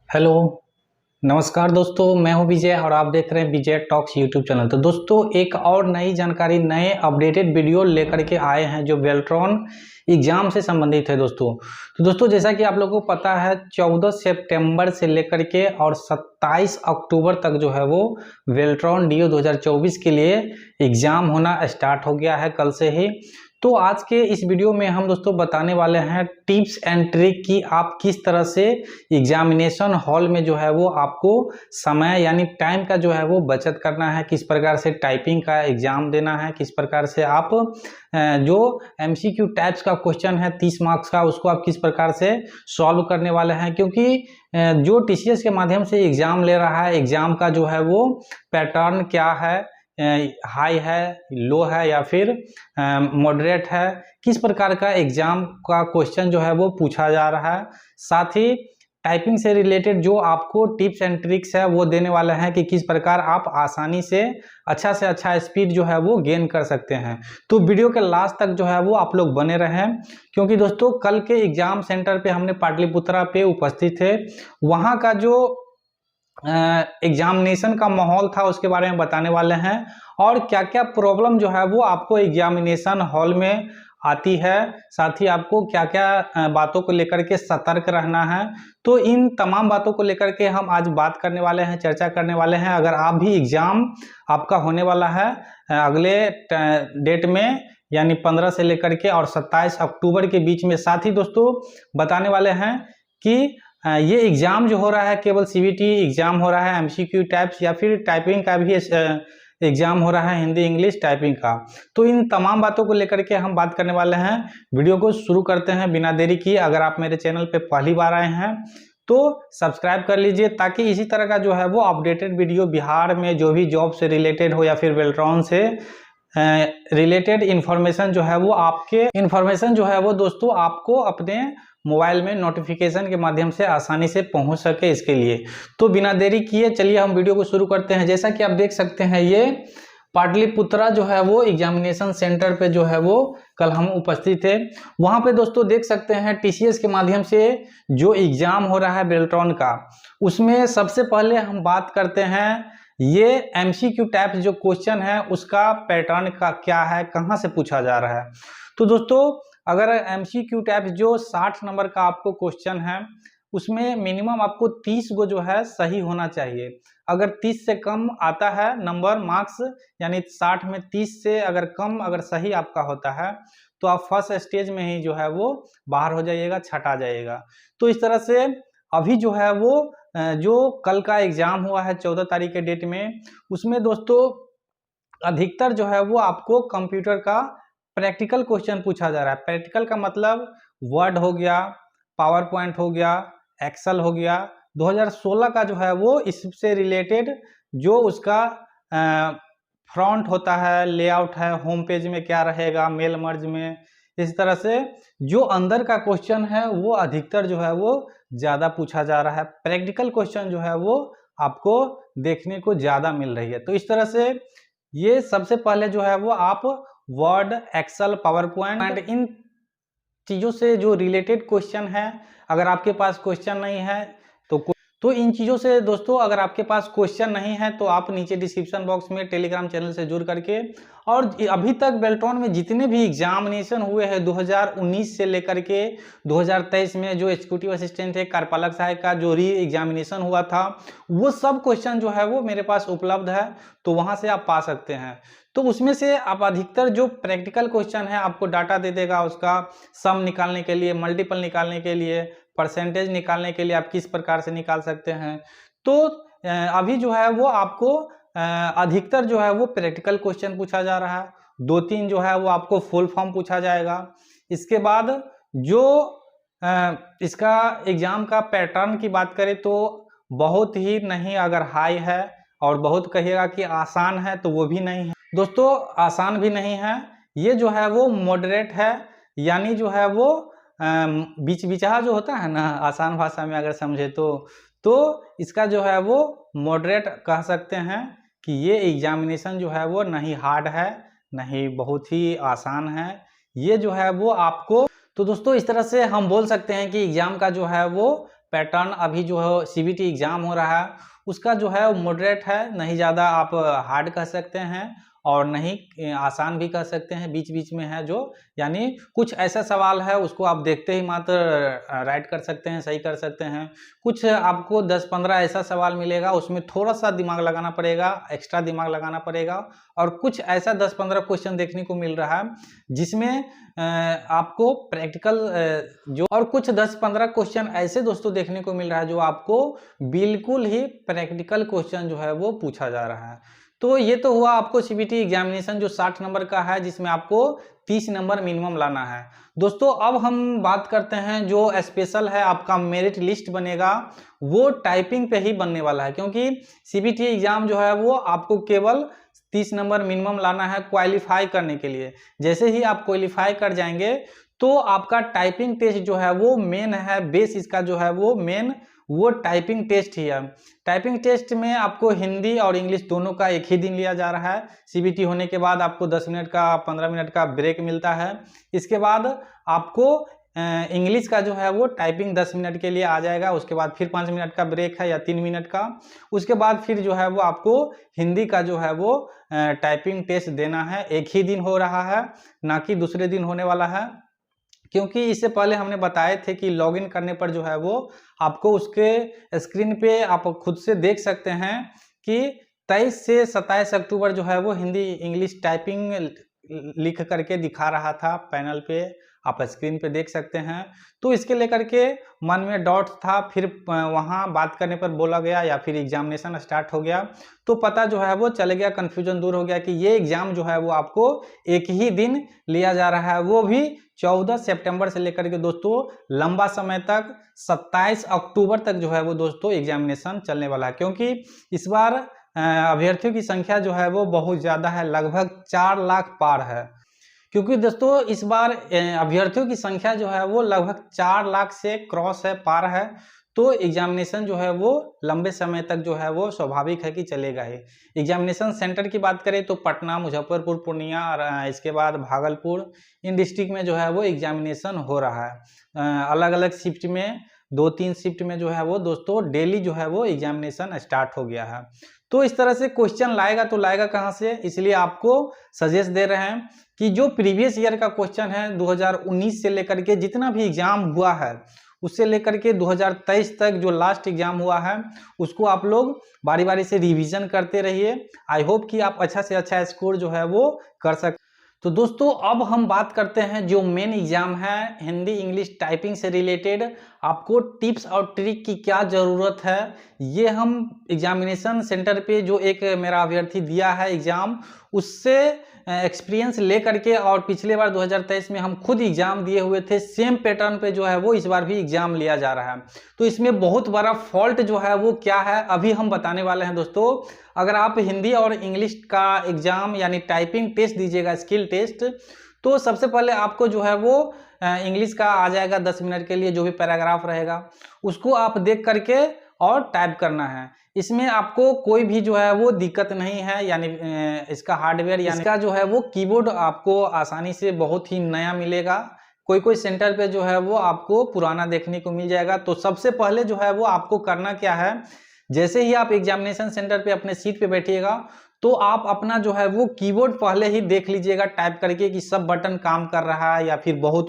Hello, नमस्कार दोस्तों, मैं हूं विजय और आप देख रहे हैं विजय टॉक्स यूट्यूब चैनल। तो दोस्तों एक और नई जानकारी, नए अपडेटेड वीडियो लेकर के आए हैं जो बेल्ट्रॉन एग्जाम से संबंधित है दोस्तों। तो दोस्तों जैसा कि आप लोगों को पता है 14 सितंबर से लेकर के और 27 अक्टूबर तक जो है वो बेल्ट्रॉन डीओ 2024 के लिए एग्जाम होना स्टार्ट हो गया है कल से ही। तो आज के इस वीडियो में हम दोस्तों बताने वाले हैं टिप्स एंड ट्रिक कि आप किस तरह से एग्जामिनेशन हॉल में जो है वो आपको समय यानी टाइम का जो है वो बचत करना है, किस प्रकार से टाइपिंग का एग्जाम देना है, किस प्रकार से आप जो एमसीक्यू टाइप्स का क्वेश्चन है 30 मार्क्स का उसको आप किस प्रकार से सॉल्व करने वाले हैं। क्योंकि जो टीसीएस के माध्यम से एग्जाम ले रहा है, एग्जाम का जो है वो पैटर्न क्या है, हाई है, लो है या फिर मॉडरेट है, किस प्रकार का एग्जाम का क्वेश्चन जो है वो पूछा जा रहा है। साथ ही टाइपिंग से रिलेटेड जो आपको टिप्स एंड ट्रिक्स है वो देने वाले हैं कि किस प्रकार आप आसानी से अच्छा स्पीड जो है वो गेन कर सकते हैं। तो वीडियो के लास्ट तक जो है वो आप लोग बने रहें, क्योंकि दोस्तों कल के एग्जाम सेंटर पे हमने पाटलिपुत्रा पे उपस्थित थे, वहाँ का जो एग्जामिनेशन का माहौल था उसके बारे में बताने वाले हैं और क्या क्या प्रॉब्लम जो है वो आपको एग्जामिनेशन हॉल में आती है, साथ ही आपको क्या क्या बातों को लेकर के सतर्क रहना है। तो इन तमाम बातों को लेकर के हम आज बात करने वाले हैं, चर्चा करने वाले हैं। अगर आप भी एग्जाम आपका होने वाला है अगले डेट में यानी 15 से लेकर के और 27 अक्टूबर के बीच में, साथ ही दोस्तों बताने वाले हैं कि ये एग्जाम जो हो रहा है केवल सीबीटी एग्जाम हो रहा है, एमसीक्यू टाइप्स या फिर टाइपिंग का भी एग्जाम हो रहा है, हिंदी इंग्लिश टाइपिंग का। तो इन तमाम बातों को लेकर के हम बात करने वाले हैं। वीडियो को शुरू करते हैं बिना देरी किए। अगर आप मेरे चैनल पे पहली बार आए हैं तो सब्सक्राइब कर लीजिए, ताकि इसी तरह का जो है वो अपडेटेड वीडियो बिहार में जो भी जॉब से रिलेटेड हो या फिर बेल्ट्रॉन से रिलेटेड इंफॉर्मेशन जो है वो दोस्तों आपको अपने मोबाइल में नोटिफिकेशन के माध्यम से आसानी से पहुंच सके, इसके लिए। तो बिना देरी किए चलिए हम वीडियो को शुरू करते हैं। जैसा कि आप देख सकते हैं ये पाटलिपुत्रा जो है वो एग्जामिनेशन सेंटर पे जो है वो कल हम उपस्थित थे। वहां पे दोस्तों देख सकते हैं टीसीएस के माध्यम से जो एग्जाम हो रहा है बेल्ट्रॉन का, उसमें सबसे पहले हम बात करते हैं ये एमसीक्यू टाइप जो क्वेश्चन है उसका पैटर्न का क्या है, कहाँ से पूछा जा रहा है। तो दोस्तों अगर एमसीक्यू टाइप जो 60 नंबर का आपको क्वेश्चन है उसमें मिनिमम आपको 30 गो जो है सही होना चाहिए। अगर 30 से कम आता है नंबर मार्क्स यानी 60 में 30 से अगर कम अगर सही आपका होता है तो आप फर्स्ट स्टेज में ही जो है वो बाहर हो जाइएगा, छटा जाइएगा। तो इस तरह से अभी जो है वो जो कल का एग्जाम हुआ है 14 तारीख के डेट में, उसमें दोस्तों अधिकतर जो है वो आपको कंप्यूटर का प्रैक्टिकल क्वेश्चन पूछा जा रहा है। प्रैक्टिकल का मतलब वर्ड हो गया, पावर पॉइंट हो गया, एक्सेल हो गया। 2016 का जो है वो इससे रिलेटेड जो उसका फ्रंट होता है, लेआउट है, होम पेज में क्या रहेगा, मेल मर्ज में, इस तरह से जो अंदर का क्वेश्चन है वो अधिकतर जो है वो ज़्यादा पूछा जा रहा है। प्रैक्टिकल क्वेश्चन जो है वो आपको देखने को ज़्यादा मिल रही है। तो इस तरह से ये सबसे पहले जो है वो आप वर्ड, एक्सेल, पावर पॉइंट, इन चीज़ों से जो रिलेटेड क्वेश्चन है, अगर आपके पास क्वेश्चन नहीं है तो इन चीज़ों से दोस्तों अगर आपके पास क्वेश्चन नहीं है तो आप नीचे डिस्क्रिप्शन बॉक्स में टेलीग्राम चैनल से जुड़ करके, और अभी तक बेल्ट्रॉन में जितने भी एग्जामिनेशन हुए हैं 2019 से लेकर के 2023 में जो एग्जीक्यूटिव असिस्टेंट है कार्यपालक सहायक का जो री एग्जामिनेशन हुआ था, वो सब क्वेश्चन जो है वो मेरे पास उपलब्ध है, तो वहाँ से आप पा सकते हैं। तो उसमें से आप अधिकतर जो प्रैक्टिकल क्वेश्चन है आपको डाटा दे देगा, उसका सम निकालने के लिए, मल्टीपल निकालने के लिए, परसेंटेज निकालने के लिए आप किस प्रकार से निकाल सकते हैं। तो अभी जो है वो आपको अधिकतर जो है वो प्रैक्टिकल क्वेश्चन पूछा जा रहा है। 2-3 जो है वो आपको फुल फॉर्म पूछा जाएगा। इसके बाद जो इसका एग्जाम का पैटर्न की बात करें तो बहुत ही नहीं अगर हाई है, और बहुत कहिएगा कि आसान है तो वो भी नहीं है दोस्तों, आसान भी नहीं है। ये जो है वो मॉडरेट है, यानी जो है वो बीच बीचहा जो होता है ना, आसान भाषा में अगर समझे तो इसका जो है वो मॉडरेट कह सकते हैं कि ये एग्जामिनेशन जो है वो नहीं हार्ड है, नहीं बहुत ही आसान है। ये जो है वो आपको, तो दोस्तों इस तरह से हम बोल सकते हैं कि एग्जाम का जो है वो पैटर्न अभी जो है सीबीटी एग्जाम हो रहा है उसका जो है मॉडरेट है, नहीं ज़्यादा आप हार्ड कह सकते हैं और नहीं आसान भी कह सकते हैं, बीच बीच में है जो, यानी कुछ ऐसा सवाल है उसको आप देखते ही मात्र राइट कर सकते हैं, सही कर सकते हैं। कुछ आपको 10-15 ऐसा सवाल मिलेगा उसमें थोड़ा सा दिमाग लगाना पड़ेगा, एक्स्ट्रा दिमाग लगाना पड़ेगा। और कुछ ऐसा 10-15 क्वेश्चन देखने को मिल रहा है जिसमें आपको प्रैक्टिकल जो, और कुछ 10-15 क्वेश्चन ऐसे दोस्तों देखने को मिल रहा है जो आपको बिल्कुल ही प्रैक्टिकल क्वेश्चन जो है वो पूछा जा रहा है। तो ये तो हुआ आपको सीबीटी एग्जामिनेशन जो 60 नंबर का है, जिसमें आपको 30 नंबर मिनिमम लाना है। दोस्तों अब हम बात करते हैं जो स्पेशल है आपका मेरिट लिस्ट बनेगा, वो टाइपिंग पे ही बनने वाला है, क्योंकि सीबीटी एग्जाम जो है वो आपको केवल 30 नंबर मिनिमम लाना है क्वालिफाई करने के लिए। जैसे ही आप क्वालिफाई कर जाएंगे तो आपका टाइपिंग टेस्ट जो है वो मेन है, बेस इसका जो है वो मेन वो टाइपिंग टेस्ट ही है। टाइपिंग टेस्ट में आपको हिंदी और इंग्लिश दोनों का एक ही दिन लिया जा रहा है। सीबीटी होने के बाद आपको 10 मिनट का 15 मिनट का ब्रेक मिलता है। इसके बाद आपको इंग्लिश का जो है वो टाइपिंग 10 मिनट के लिए आ जाएगा, उसके बाद फिर 5 मिनट का ब्रेक है या 3 मिनट का। उसके बाद फिर जो है वो आपको हिंदी का जो है वो टाइपिंग टेस्ट देना है। एक ही दिन हो रहा है, ना कि दूसरे दिन होने वाला है, क्योंकि इससे पहले हमने बताए थे कि लॉगिन करने पर जो है वो आपको उसके स्क्रीन पे आप खुद से देख सकते हैं कि 23 से 27 अक्टूबर जो है वो हिंदी इंग्लिश टाइपिंग लिख करके दिखा रहा था पैनल पे, आप स्क्रीन पे देख सकते हैं। तो इसके लेकर के मन में डाउट था, फिर वहाँ बात करने पर बोला गया या फिर एग्जामिनेशन स्टार्ट हो गया तो पता जो है वो चल गया, कन्फ्यूजन दूर हो गया कि ये एग्जाम जो है वो आपको एक ही दिन लिया जा रहा है, वो भी 14 सितंबर से लेकर के दोस्तों लंबा समय तक 27 अक्टूबर तक जो है वो दोस्तों एग्जामिनेशन चलने वाला है। क्योंकि इस बार अभ्यर्थियों की संख्या जो है वो बहुत ज़्यादा है, लगभग 4 लाख पार है। क्योंकि दोस्तों इस बार अभ्यर्थियों की संख्या जो है वो लगभग 4 लाख से क्रॉस है, पार है, तो एग्जामिनेशन जो है वो लंबे समय तक जो है वो स्वाभाविक है कि चलेगा ही। एग्जामिनेशन सेंटर की बात करें तो पटना, मुजफ्फरपुर, पूर्णिया और इसके बाद भागलपुर, इन डिस्ट्रिक्ट में जो है वो एग्जामिनेशन हो रहा है। अलग अलग शिफ्ट में, 2-3 शिफ्ट में जो है वो दोस्तों डेली जो है वो एग्जामिनेशन स्टार्ट हो गया है। तो इस तरह से क्वेश्चन लाएगा तो लाएगा कहाँ से, इसलिए आपको सजेस्ट दे रहे हैं कि जो प्रीवियस ईयर का क्वेश्चन है 2019 से लेकर के जितना भी एग्जाम हुआ है उससे लेकर के 2023 तक जो लास्ट एग्जाम हुआ है उसको आप लोग बारी बारी से रिवीजन करते रहिए। आई होप कि आप अच्छा से अच्छा स्कोर जो है वो कर सकते। तो दोस्तों अब हम बात करते हैं जो मेन एग्जाम है हिंदी इंग्लिश टाइपिंग से रिलेटेड, आपको टिप्स और ट्रिक की क्या ज़रूरत है, ये हम एग्जामिनेशन सेंटर पे जो एक मेरा अभ्यर्थी दिया है एग्ज़ाम उससे एक्सपीरियंस ले करके, और पिछले बार 2023 में हम खुद एग्जाम दिए हुए थे, सेम पैटर्न पे जो है वो इस बार भी एग्जाम लिया जा रहा है। तो इसमें बहुत बड़ा फॉल्ट जो है वो क्या है अभी हम बताने वाले हैं दोस्तों। अगर आप हिंदी और इंग्लिश का एग्जाम यानी टाइपिंग टेस्ट दीजिएगा, स्किल टेस्ट, तो सबसे पहले आपको जो है वो इंग्लिश का आ जाएगा 10 मिनट के लिए, जो भी पैराग्राफ रहेगा उसको आप देख करके और टाइप करना है। इसमें आपको कोई भी जो है वो दिक्कत नहीं है, यानी इसका हार्डवेयर यानी इसका जो है वो कीबोर्ड आपको आसानी से बहुत ही नया मिलेगा। कोई कोई सेंटर पे जो है वो आपको पुराना देखने को मिल जाएगा। तो सबसे पहले जो है वो आपको करना क्या है, जैसे ही आप एग्जामिनेशन सेंटर पे अपने सीट पे बैठिएगा तो आप अपना जो है वो कीबोर्ड पहले ही देख लीजिएगा टाइप करके कि सब बटन काम कर रहा है या फिर बहुत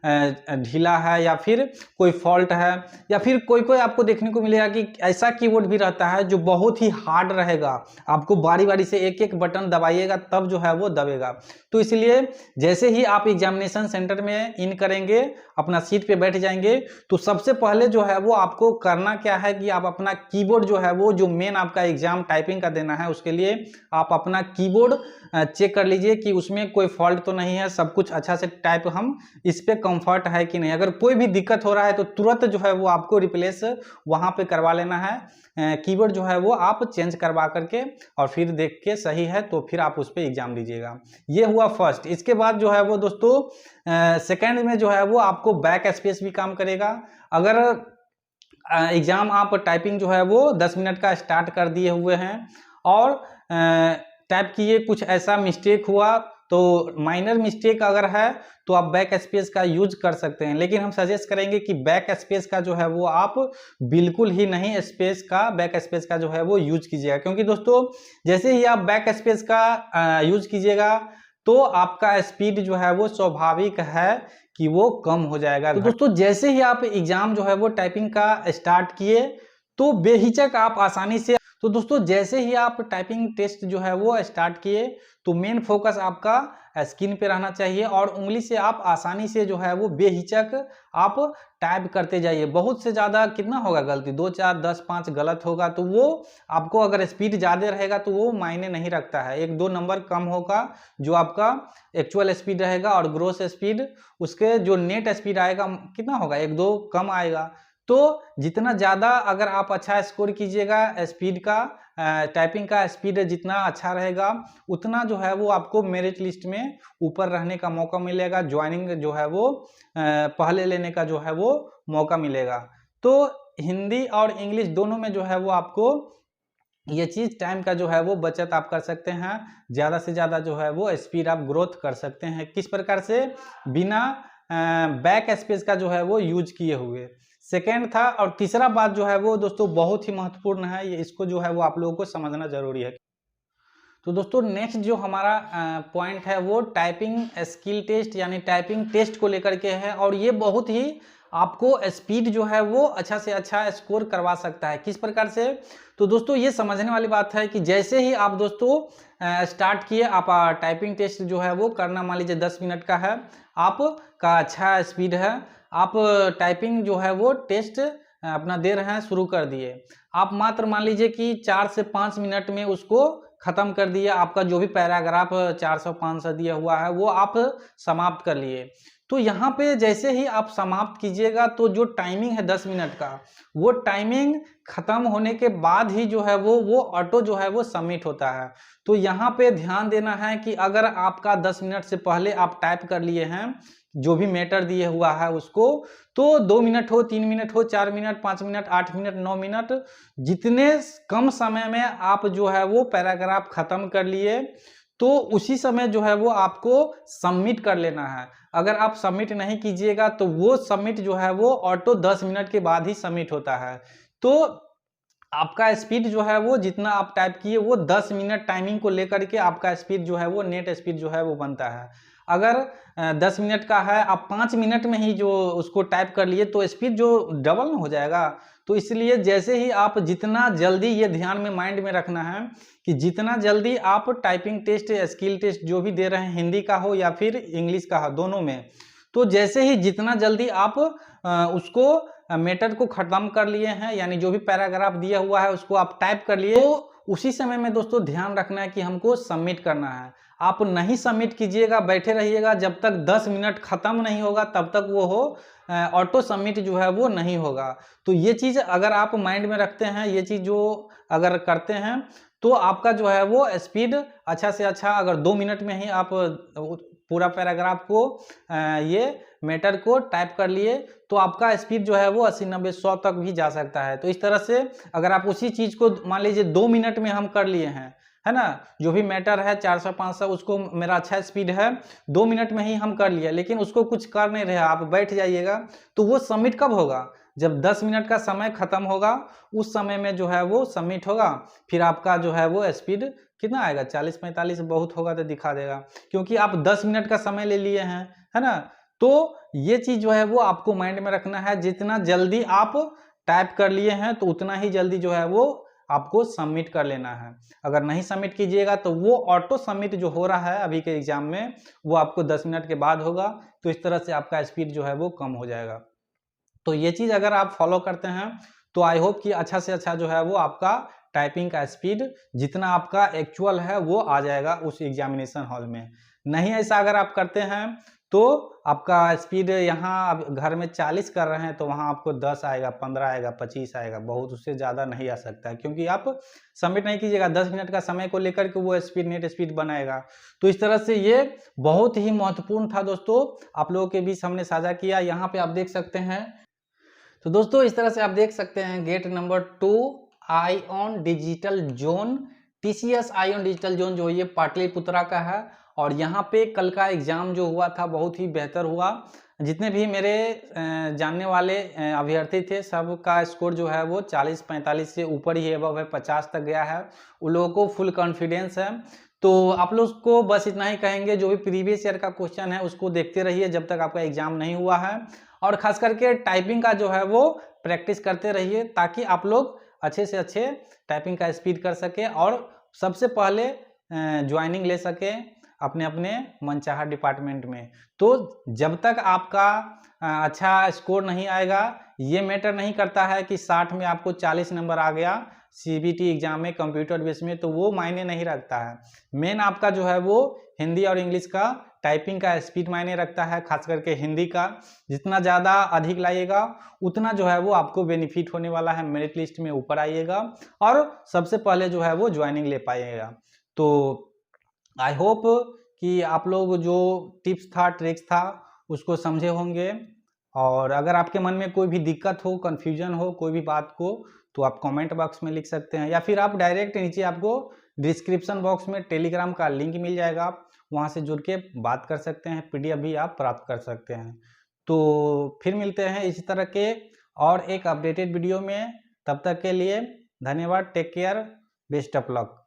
ढीला है या फिर कोई फॉल्ट है, या फिर कोई कोई आपको देखने को मिलेगा कि ऐसा कीबोर्ड भी रहता है जो बहुत ही हार्ड रहेगा, आपको बारी बारी से एक एक बटन दबाइएगा तब जो है वो दबेगा। तो इसलिए जैसे ही आप एग्जामिनेशन सेंटर में इन करेंगे, अपना सीट पे बैठ जाएंगे, तो सबसे पहले जो है वो आपको करना क्या है कि आप अपना कीबोर्ड जो है वो जो मेन आपका एग्जाम टाइपिंग का देना है उसके लिए आप अपना कीबोर्ड चेक कर लीजिए कि उसमें कोई फॉल्ट तो नहीं है, सब कुछ अच्छा से टाइप हम इस पे कंफर्ट है कि नहीं। अगर कोई भी दिक्कत हो रहा है तो तुरंत जो है वो आपको रिप्लेस वहां पे करवा लेना है, कीबोर्ड जो है वो आप चेंज करवा करके, और फिर देख के सही है तो फिर आप उस पर एग्जाम दीजिएगा। ये हुआ फर्स्ट। इसके बाद जो है वो दोस्तों सेकेंड में जो है वो आपको बैक स्पेस भी काम करेगा। अगर एग्जाम आप टाइपिंग जो है वो 10 मिनट का स्टार्ट कर दिए हुए हैं और टाइप किए, कुछ ऐसा मिस्टेक हुआ तो माइनर मिस्टेक अगर है तो आप बैक स्पेस का यूज कर सकते हैं, लेकिन हम सजेस्ट करेंगे कि बैक स्पेस का जो है वो आप बिल्कुल ही नहीं बैक स्पेस का जो है वो यूज कीजिएगा। क्योंकि दोस्तों जैसे ही आप बैक स्पेस का यूज कीजिएगा तो आपका स्पीड जो है वो स्वाभाविक है कि वो कम हो जाएगा। तो दोस्तों जैसे ही आप एग्जाम जो है वो टाइपिंग का स्टार्ट किए तो बेहिचक आप आसानी से, तो दोस्तों जैसे ही आप टाइपिंग टेस्ट जो है वो स्टार्ट किए तो मेन फोकस आपका स्क्रीन पे रहना चाहिए और उंगली से आप आसानी से जो है वो बेहिचक आप टाइप करते जाइए। बहुत से ज़्यादा कितना होगा गलती, 2 4 10 5 गलत होगा तो वो आपको, अगर स्पीड ज़्यादा रहेगा तो वो मायने नहीं रखता है, 1 2 नंबर कम होगा जो आपका एक्चुअल स्पीड रहेगा और ग्रोस स्पीड उसके जो नेट स्पीड आएगा कितना होगा, 1 2 कम आएगा। तो जितना ज़्यादा अगर आप अच्छा स्कोर कीजिएगा स्पीड का, टाइपिंग का स्पीड जितना अच्छा रहेगा उतना जो है वो आपको मेरिट लिस्ट में ऊपर रहने का मौका मिलेगा, ज्वाइनिंग जो है वो पहले लेने का जो है वो मौका मिलेगा। तो हिंदी और इंग्लिश दोनों में जो है वो आपको ये चीज़ टाइम का जो है वो बचत आप कर सकते हैं, ज़्यादा से ज़्यादा जो है वो स्पीड आप ग्रोथ कर सकते हैं। किस प्रकार से, बिना बैक स्पेस का जो है वो यूज किए हुए। सेकेंड था, और तीसरा बात जो है वो दोस्तों बहुत ही महत्वपूर्ण है, ये इसको जो है वो आप लोगों को समझना जरूरी है। तो दोस्तों नेक्स्ट जो हमारा पॉइंट है वो टाइपिंग स्किल टेस्ट यानी टाइपिंग टेस्ट को लेकर के है, और ये बहुत ही आपको स्पीड जो है वो अच्छा से अच्छा स्कोर करवा सकता है। किस प्रकार से, तो दोस्तों ये समझने वाली बात है कि जैसे ही आप दोस्तों स्टार्ट किए, आप टाइपिंग टेस्ट जो है वो करना, मान लीजिए 10 मिनट का है, आपका अच्छा स्पीड है, आप टाइपिंग जो है वो टेस्ट अपना दे रहे हैं, शुरू कर दिए। आप मात्र मान लीजिए कि 4 से 5 मिनट में उसको खत्म कर दिया, आपका जो भी पैराग्राफ 400-500 दिया हुआ है वो आप समाप्त कर लिए। तो यहाँ पे जैसे ही आप समाप्त कीजिएगा तो जो टाइमिंग है 10 मिनट का, वो टाइमिंग खत्म होने के बाद ही जो है वो ऑटो जो है वो सबमिट होता है। तो यहाँ पे ध्यान देना है कि अगर आपका 10 मिनट से पहले आप टाइप कर लिए हैं जो भी मैटर दिए हुआ है उसको, तो 2 मिनट हो, 3 मिनट हो, 4 मिनट, 5 मिनट, 8 मिनट, 9 मिनट, जितने कम समय में आप जो है वो पैराग्राफ खत्म कर लिए तो उसी समय जो है वो आपको सबमिट कर लेना है। अगर आप सबमिट नहीं कीजिएगा तो वो सबमिट जो है वो ऑटो 10 मिनट के बाद ही सबमिट होता है। तो आपका स्पीड जो है वो जितना आप टाइप किए वो 10 मिनट टाइमिंग को लेकर के आपका स्पीड जो है वो नेट स्पीड जो है वो बनता है। अगर 10 मिनट का है, आप 5 मिनट में ही जो उसको टाइप कर लिए तो स्पीड जो डबल हो जाएगा। तो इसलिए जैसे ही आप जितना जल्दी, ये ध्यान में माइंड में रखना है कि जितना जल्दी आप टाइपिंग टेस्ट, स्किल टेस्ट जो भी दे रहे हैं, हिंदी का हो या फिर इंग्लिश का हो, दोनों में, तो जैसे ही जितना जल्दी आप उसको मैटर को ख़त्म कर लिए हैं, यानी जो भी पैराग्राफ दिया हुआ है उसको आप टाइप कर लिए, तो उसी समय में दोस्तों ध्यान रखना है कि हमको सबमिट करना है। आप नहीं सबमिट कीजिएगा, बैठे रहिएगा, जब तक 10 मिनट ख़त्म नहीं होगा तब तक वो ऑटो सबमिट जो है वो नहीं होगा। तो ये चीज़ अगर आप माइंड में रखते हैं, ये चीज़ जो अगर करते हैं तो आपका जो है वो स्पीड अच्छा से अच्छा, अगर 2 मिनट में ही आप पूरा पैराग्राफ को ये मैटर को टाइप कर लिए तो आपका स्पीड जो है वो 80 90 100 तक भी जा सकता है। तो इस तरह से अगर आप उसी चीज़ को मान लीजिए 2 मिनट में हम कर लिए हैं, है ना, जो भी मैटर है 400-500 उसको मेरा अच्छा स्पीड है, 2 मिनट में ही हम कर लिए, लेकिन उसको कुछ कर नहीं रहे, आप बैठ जाइएगा, तो वो सबमिट कब होगा, जब 10 मिनट का समय खत्म होगा उस समय में जो है वो सबमिट होगा। फिर आपका जो है वो स्पीड कितना आएगा, 40-45 बहुत होगा तो दिखा देगा, क्योंकि आप 10 मिनट का समय ले लिए हैं, है ना। तो ये चीज़ जो है वो आपको माइंड में रखना है, जितना जल्दी आप टाइप कर लिए हैं तो उतना ही जल्दी जो है वो आपको सबमिट कर लेना है। अगर नहीं सबमिट कीजिएगा तो वो ऑटो सबमिट जो हो रहा है अभी के एग्जाम में वो आपको 10 मिनट के बाद होगा। तो इस तरह से आपका स्पीड जो है वो कम हो जाएगा। तो ये चीज़ अगर आप फॉलो करते हैं तो आई होप कि अच्छा से अच्छा जो है वो आपका टाइपिंग का स्पीड जितना आपका एक्चुअल है वो आ जाएगा उस एग्जामिनेशन हॉल में। नहीं ऐसा अगर आप करते हैं तो आपका स्पीड यहाँ अब घर में 40 कर रहे हैं तो वहाँ आपको 10 आएगा, 15 आएगा, 25 आएगा, बहुत उससे ज़्यादा नहीं आ सकता है, क्योंकि आप सबमिट नहीं कीजिएगा। 10 मिनट का समय को लेकर के वो स्पीड नेट स्पीड बनाएगा। तो इस तरह से ये बहुत ही महत्वपूर्ण था दोस्तों, आप लोगों के बीच हमने साझा किया। यहाँ पे आप देख सकते हैं, तो दोस्तों इस तरह से आप देख सकते हैं gate number 2 iON digital zone, TCS iON digital zone जो ये पाटलिपुत्रा का है और यहाँ पे कल का एग्ज़ाम जो हुआ था बहुत ही बेहतर हुआ। जितने भी मेरे जानने वाले अभ्यर्थी थे, सबका स्कोर जो है वो 40-45 से ऊपर ही अबव है, 50 तक गया है। उन लोगों को फुल कॉन्फिडेंस है। तो आप लोग को बस इतना ही कहेंगे, जो भी प्रीवियस ईयर का क्वेश्चन है उसको देखते रहिए जब तक आपका एग्ज़ाम नहीं हुआ है, और ख़ास करके टाइपिंग का जो है वो प्रैक्टिस करते रहिए, ताकि आप लोग अच्छे से अच्छे टाइपिंग का स्पीड कर सके और सबसे पहले ज्वाइनिंग ले सके अपने अपने मनचाहा डिपार्टमेंट में। तो जब तक आपका अच्छा स्कोर नहीं आएगा, ये मैटर नहीं करता है कि 60 में आपको 40 नंबर आ गया सीबीटी एग्जाम में कंप्यूटर बेस में, तो वो मायने नहीं रखता है। मेन आपका जो है वो हिंदी और इंग्लिश का टाइपिंग का स्पीड मायने रखता है, खास करके हिंदी का। जितना ज़्यादा अधिक लाइएगा उतना जो है वो आपको बेनिफिट होने वाला है, मेरिट लिस्ट में ऊपर आइएगा और सबसे पहले जो है वो ज्वाइनिंग ले पाइएगा। तो आई होप कि आप लोग जो टिप्स था, ट्रिक्स था, उसको समझे होंगे। और अगर आपके मन में कोई भी दिक्कत हो, कन्फ्यूजन हो कोई भी बात को, तो आप कमेंट बॉक्स में लिख सकते हैं, या फिर आप डायरेक्ट नीचे आपको डिस्क्रिप्शन बॉक्स में टेलीग्राम का लिंक मिल जाएगा, आप वहाँ से जुड़ के बात कर सकते हैं, पीडीएफ भी आप प्राप्त कर सकते हैं। तो फिर मिलते हैं इसी तरह के और एक अपडेटेड वीडियो में। तब तक के लिए धन्यवाद, take care, best of luck.